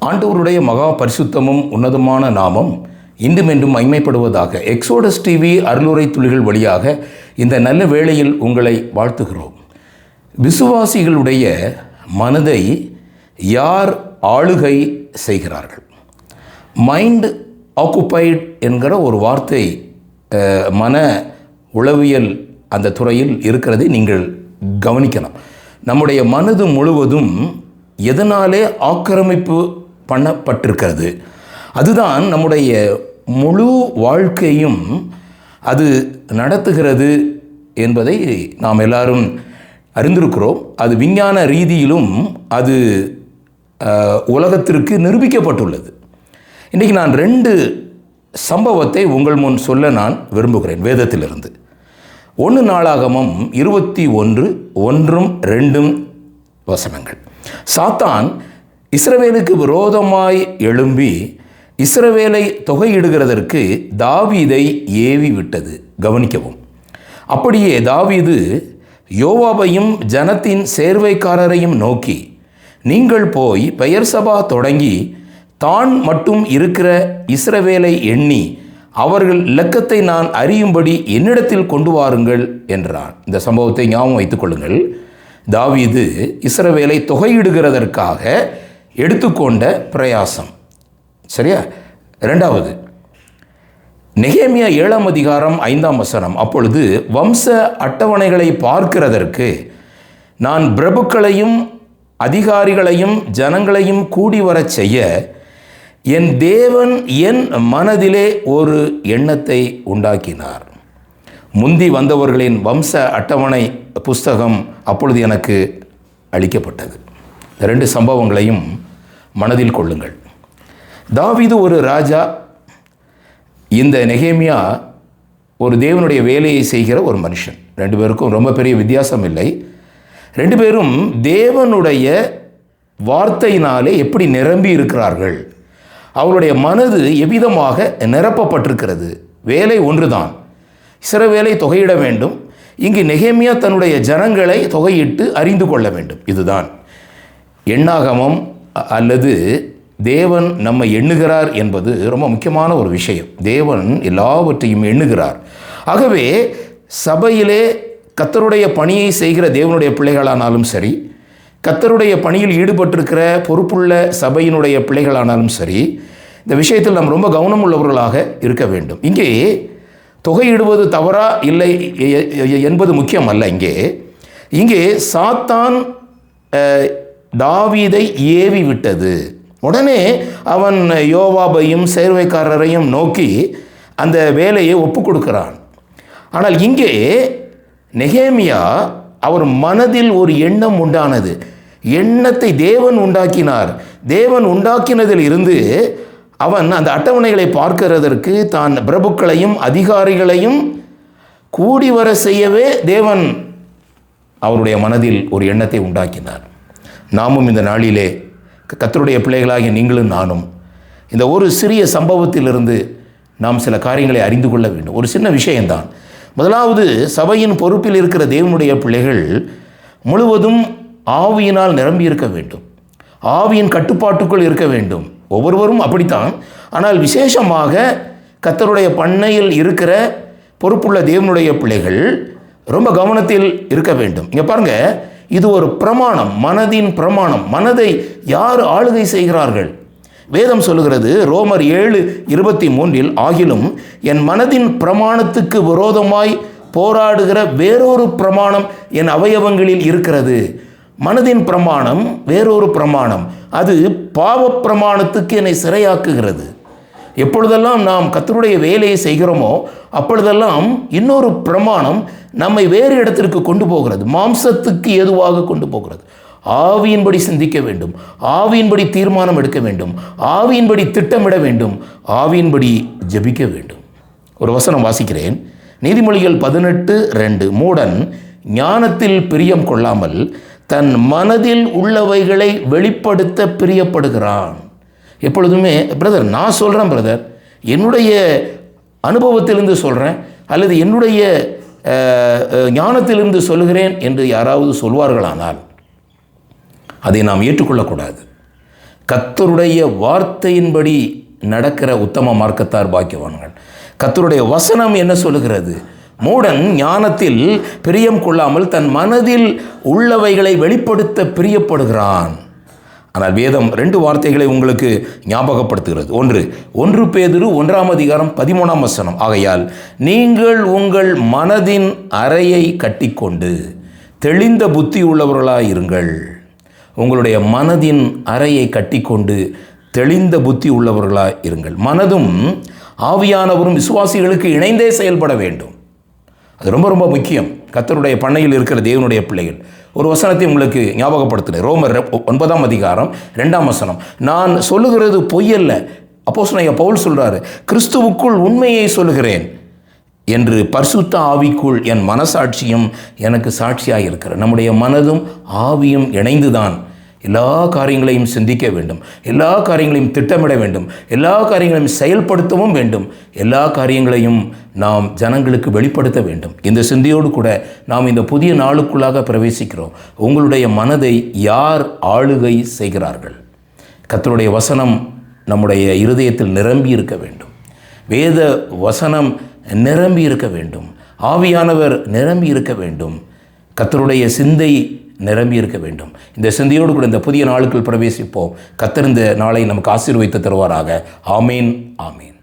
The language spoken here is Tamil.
ஆண்டவருடைய மகா பரிசுத்தமும் உன்னதமான நாமம் இன்றும் என்றும் மகிமைப்படுவதாக. எக்ஸோடஸ் டிவி அருளுரை துளிகள் வழியாக இந்த நல்ல வேளையில் உங்களை வாழ்த்துகிறோம். விசுவாசிகளுடைய மனதை யார் ஆளுகை செய்கிறார்கள்? மைண்ட் ஆக்குபைட் என்கிற ஒரு வார்த்தை மன உளவியல் அந்த துறையில் இருக்கிறதை நீங்கள் கவனிக்கலாம். நம்முடைய மனது முழுவதும் எதனாலே ஆக்கிரமிப்பு பண்ணப்பட்டிருக்கிறது, அதுதான் நம்முடைய முழு வாழ்க்கையும் அது நடத்துகிறது என்பதை நாம் எல்லாரும் அறிந்திருக்கிறோம். அது விஞ்ஞான ரீதியிலும் அது உலகத்திற்கு நிரூபிக்கப்பட்டுள்ளது. இன்றைக்கி நான் 2 சம்பவத்தை உங்கள் முன் சொல்ல நான் விரும்புகிறேன் வேதத்திலிருந்து. 1 நாளாகமம் 21:1-2 வசனங்கள். சாத்தான் இஸ்ரவேலுக்கு விரோதமாய் எழும்பி இஸ்ரவேலை தொகையிடுகிறதற்கு தாவீதை ஏவி விட்டது. கவனிக்கவும். அப்படியே தாவீது யோவாபையும் ஜனத்தின் சேர்வைக்காரரையும் நோக்கி, நீங்கள் போய் பெயர்சபா தொடங்கி தான் மட்டும் இருக்கிற இஸ்ரவேலை எண்ணி அவர்கள் இலக்கத்தை நான் அறியும்படி என்னிடத்தில் கொண்டு வாருங்கள் என்றான். இந்த சம்பவத்தை ஞாபகம் வைத்துக் கொள்ளுங்கள். தாவீது இஸ்ரவேலை தொகையிடுகிறதற்காக எடுத்துக்கொண்ட பிரயாசம். சரியா? 2வது நெகேமியா 7ஆம் அதிகாரம் 5ஆம் வசனம். அப்பொழுது வம்ச அட்டவணைகளை பார்க்கிறதற்கு நான் பிரபுக்களையும் அதிகாரிகளையும் ஜனங்களையும் கூடி வரச் செய்ய என் தேவன் என் மனதிலே ஒரு எண்ணத்தை உண்டாக்கினார். முந்தி வந்தவர்களின் வம்ச அட்டவணை புஸ்தகம் அப்பொழுது எனக்கு அளிக்கப்பட்டது. இந்த 2 சம்பவங்களையும் மனதில் கொள்ளுங்கள். தாவீது ஒரு ராஜா, இந்த நெகேமியா ஒரு தேவனுடைய வேலையை செய்கிற ஒரு மனுஷன். 2 பேருக்கும் ரொம்ப பெரிய வித்தியாசம் இல்லை. 2 பேரும் தேவனுடைய வார்த்தையினாலே எப்படி நிரம்பி இருக்கிறார்கள், அவருடைய மனது எவ்விதமாக நிரப்பப்பட்டிருக்கிறது. வேலை ஒன்றுதான், இஸ்ரவேலை தொகையிட வேண்டும். இங்கு நெகேமியா தன்னுடைய ஜனங்களை தொகையிட்டு அறிந்து கொள்ள வேண்டும். இதுதான் எண்ணாகமம் அல்லது தேவன் நம்மை எண்ணுகிறார் என்பது ரொம்ப முக்கியமான ஒரு விஷயம். தேவன் எல்லாவற்றையும் எண்ணுகிறார். ஆகவே சபையிலே கர்த்தருடைய பணியை செய்கிற தேவனுடைய பிள்ளைகளானாலும் சரி, கர்த்தருடைய பணியில் ஈடுபட்டிருக்கிற பொறுப்புள்ள சபையினுடைய பிள்ளைகளானாலும் சரி, இந்த விஷயத்தில் நாம் ரொம்ப கவனம் உள்ளவர்களாக இருக்க வேண்டும். இங்கே தொகையிடுவது தவறா இல்லை என்பது முக்கியம் அல்ல. இங்கே சாத்தான் தாவீதை ஏவி விட்டது. உடனே அவன் யோவாபையும் சேர்வைக்காரரையும் நோக்கி அந்த வேலையை ஒப்பு கொடுக்கிறான். ஆனால் இங்கே நெகேமியா அவர் மனதில் ஒரு எண்ணம் உண்டானது. எண்ணத்தை தேவன் உண்டாக்கினார். தேவன் உண்டாக்கினதில் இருந்து அவன் அந்த அட்டவணைகளை பார்க்கிறதற்கு தான் பிரபுக்களையும் அதிகாரிகளையும் கூடி வர செய்யவே தேவன் அவருடைய மனதில் ஒரு எண்ணத்தை உண்டாக்கினார். நாமும் இந்த நாளிலே கர்த்தருடைய பிள்ளைகளாகிய நீங்களும் நானும் இந்த ஒரு சிறிய சம்பவத்திலிருந்து நாம் சில காரியங்களை அறிந்து கொள்ள வேண்டும். ஒரு சின்ன விஷயம்தான். முதலாவது, சபையின் பொறுப்பில் இருக்கிற தேவனுடைய பிள்ளைகள் முழுவதும் ஆவியினால் நிரம்பி இருக்க வேண்டும். ஆவியின் கட்டுப்பாட்டுக்குள் இருக்க வேண்டும். ஒவ்வொருவரும் அப்படித்தான். ஆனால் விசேஷமாக கர்த்தருடைய பண்ணையில் இருக்கிற பொறுப்புள்ள தேவனுடைய பிள்ளைகள் ரொம்ப கவனத்தில் இருக்க வேண்டும். இங்கே பாருங்க, இது ஒரு பிரமாணம், மனதின் பிரமாணம். மனதை யார் ஆளுகை செய்கிறார்கள்? வேதம் சொல்லுகிறது ரோமர் 7:23, ஆகிலும் என் மனதின் பிரமாணத்துக்கு விரோதமாய் போராடுகிற வேறொரு பிரமாணம் என் அவயவங்களில் இருக்கிறது. மனதின் பிரமாணம் வேறொரு பிரமாணம், அது பாவ பிரமாணத்துக்கு என்னை சிறையாக்குகிறது. எப்பொழுதெல்லாம் நாம் கர்த்தருடைய வேலையை செய்கிறோமோ அப்பொழுதெல்லாம் இன்னொரு பிரமாணம் நம்மை வேறு இடத்திற்கு கொண்டு போகிறது, மாம்சத்துக்கு ஏதுவாக கொண்டு போகிறது. ஆவியின்படி சிந்திக்க வேண்டும், ஆவியின்படி தீர்மானம் எடுக்க வேண்டும், ஆவியின்படி திட்டமிட வேண்டும், ஆவியின்படி ஜெபிக்க வேண்டும். ஒரு வசனம் வாசிக்கிறேன். நீதிமொழிகள் 18:2, மூடன் ஞானத்தில் பிரியம் கொள்ளாமல் தன் மனதில் உள்ளவைகளை வெளிப்படுத்த பிரியப்படுகிறான். எப்பொழுதுமே பிரதர், நான் சொல்கிறேன் பிரதர், என்னுடைய அனுபவத்திலிருந்து சொல்கிறேன் அல்லது என்னுடைய ஞானத்திலிருந்து சொல்கிறேன் என்று யாராவது சொல்வார்களானால் அதை நாம் ஏற்றுக்கொள்ளக்கூடாது. கர்த்தருடைய வார்த்தையின்படி நடக்கிற உத்தம மார்க்கத்தார் பாக்கியவான்கள். கர்த்தருடைய வசனம் என்ன சொல்லுகிறது? மூடன் ஞானத்தில் பிரியம் கொள்ளாமல் தன் மனதில் உள்ளவைகளை வெளிப்படுத்த பிரியப்படுகிறான். ஆனால் வேதம் 2 வார்த்தைகளை உங்களுக்கு ஞாபகப்படுத்துகிறது. 1 பேதுரு 1:13 ஆகையால் நீங்கள் உங்கள் மனதின் அறையை கட்டிக்கொண்டு தெளிந்த புத்தி உள்ளவர்களாயிருங்கள். உங்களுடைய மனதின் அறையை கட்டிக்கொண்டு தெளிந்த புத்தி உள்ளவர்களாயிருங்கள். மனதும் ஆவியானவரும் விசுவாசிகளுக்கு இணைந்தே செயல்பட வேண்டும். அது ரொம்ப ரொம்ப முக்கியம். கர்த்தருடைய பண்ணையில் இருக்கிற தேவனுடைய பிள்ளைகள். ஒரு வசனத்தை உங்களுக்கு ஞாபகப்படுத்துகிறேன். ரோமர் 9:2 நான் சொல்லுகிறது பொய்யல்ல. அப்போஸ்தலனாகிய பவுல் சொல்றாரு, கிறிஸ்துவுக்குள் உண்மையை சொல்லுகிறேன் என்று பரிசுத்த ஆவிக்குள் என் மனசாட்சியும் எனக்கு சாட்சியாக இருக்கிறது. நம்முடைய மனதும் ஆவியும் இணைந்துதான் எல்லா காரியங்களையும் சிந்திக்க வேண்டும், எல்லா காரியங்களையும் திட்டமிட வேண்டும், எல்லா காரியங்களையும் செயல்படுத்தவும் வேண்டும், எல்லா காரியங்களையும் நாம் ஜனங்களுக்கு வெளிப்படுத்த வேண்டும். இந்த சிந்தையோடு கூட நாம் இந்த புதிய நாளுக்குள்ளாக பிரவேசிக்கிறோம். உங்களுடைய மனதை யார் ஆளுகை செய்கிறார்கள்? கர்த்தருடைய வசனம் நம்முடைய இருதயத்தில் நிரம்பி இருக்க வேண்டும். வேத வசனம் நிரம்பி இருக்க வேண்டும். ஆவியானவர் நிரம்பி இருக்க வேண்டும். கர்த்தருடைய சிந்தை நிரம்பி இருக்க வேண்டும். இந்த சிந்தையோடு கூட இந்த புதிய நாளுக்குள் பிரவேசிப்போம். கர்த்தர் இந்த நாளை நமக்கு ஆசீர்வதித்து தருவாராக. ஆமீன், ஆமீன்.